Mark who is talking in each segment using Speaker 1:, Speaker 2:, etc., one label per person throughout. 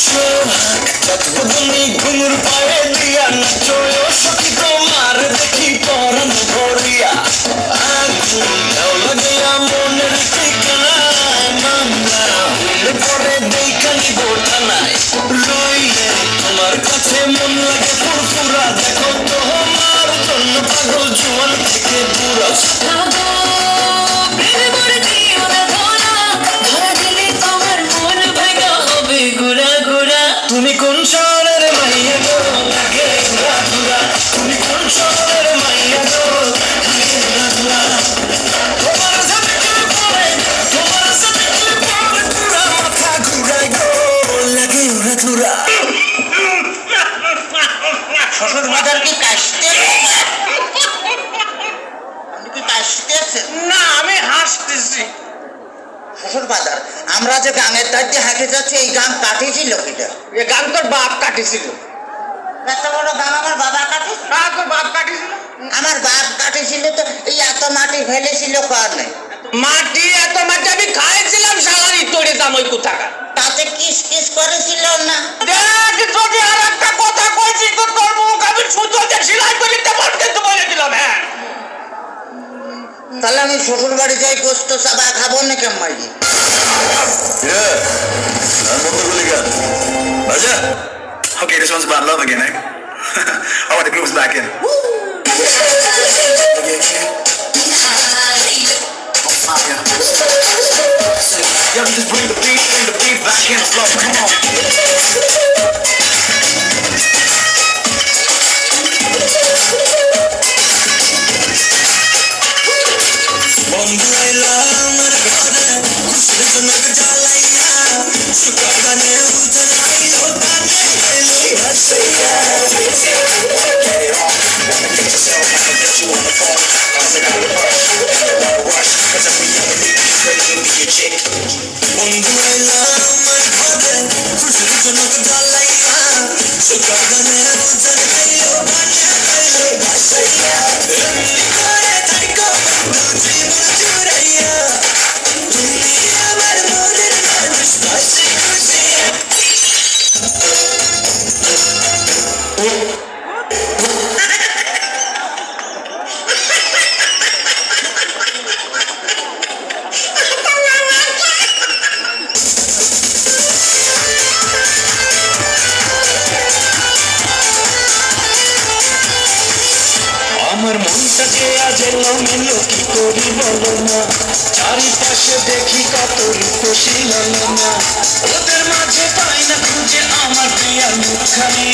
Speaker 1: সোহাগ তুমি ঘুমুর পায়ে দিয়া নাচো সখী তোমার দেখি পরম ভরিয়া আগুন দাও লাগিয়া মনের ঠিকানায় মামলা হইলে পরে দেখানি বোঠানায় রইলে তোমার কাছে মন লাগে ফুরফুরা দেখো তোমার জন্য পাগল জুয়ান থেকে বুড়া তুমি কোন শহরের মাইয়া গো লাগে ঘুরা তুমি কোন শহরের মাইয়া গো লাগে ঘুরা তোমার সাথে পরে পুরা মাথা ঘুরাই গো লাগে ঘুরা
Speaker 2: শ্বশুর মাদার কি কাশতে আপনি কি কাশতেছেন?
Speaker 3: না আমি হাসতেছি।
Speaker 2: শ্বশুর মাদার আমরা যে গাঙের ধার দিয়ে হাঁটে যাচ্ছি এই গাং কাটিয়েছিল কিটা?
Speaker 3: এ গান তোর বাপ কাটিছিল।
Speaker 2: এত বড় গাং আমার বাবা কাটে?
Speaker 3: হ্যাঁ তোর বাপ কাটিছিল।
Speaker 2: আমার বাপ কাটেছিল তো এই এত মাটি ফেলেছিল কার নেই?
Speaker 3: মাটি এত মাটি আমি খাইছিলাম সালারি তোরে দাম ওই কোথাকার।
Speaker 2: তাতে কিস কিস করেছিল না?
Speaker 3: দেখ যদি আর একটা কথা কইছি তো তোর মুখ আমি সুতোতে সেলাই করে দিতে পারবো কিন্তু বলে দিলাম। হ্যাঁ
Speaker 2: তাহলে আমি শ্বশুর বাড়ি যাই গোস্ত চাবা খাবো না কেমন মারি?
Speaker 1: Okay, this one's about love again, eh? Oh, the groove's back in. Yo, just bring the beat back in slow. Come on. বন্ধু এলাম ঘরে খুশি জনক জ্বালাইয়া সুকানে উজন আইলো কানে এলো হাসিয়া বন্ধু এলাম ঘরে খুশি জনক জ্বালাইয়া সুকানে উজন আইলো কানে এলো হাসিয়া এমনি করে থাইকো জীবন জুড়াইয়া তুমি আমার মনের মানুষ হাসি খুশি আমার মনটা যে আজ এলোমেলো কি করি বলো না চারিপাশে দেখি কত রূপসী ললনা ওদের মাঝে পাই না খুঁজে আমার প্রিয়ার মুখখানি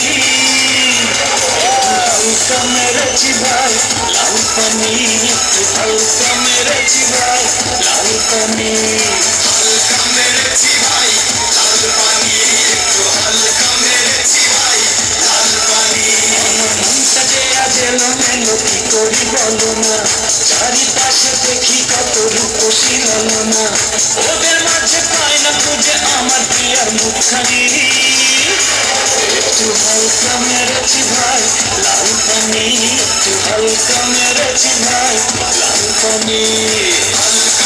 Speaker 1: হালকা মেরেছি ভাই লাল পানি একটু হালকা মেরেছি ভাই লাল পানি হালকা মেরেছি ভাই লাল পানি একটু হালকা মেরেছি ভাই লাল পানি আমার মনটা যে আজ এলোমেলো কি করি বলো না চারিপাশে দেখি কত রূপসী ললনা ওদের মাঝে পাই না খুঁজে আমার প্রিয়ার মুখখানি একটু হালকা মেরেছি ভাই লাল পানি একটু হালকা মেরেছি ভাই লাল পানি হালকা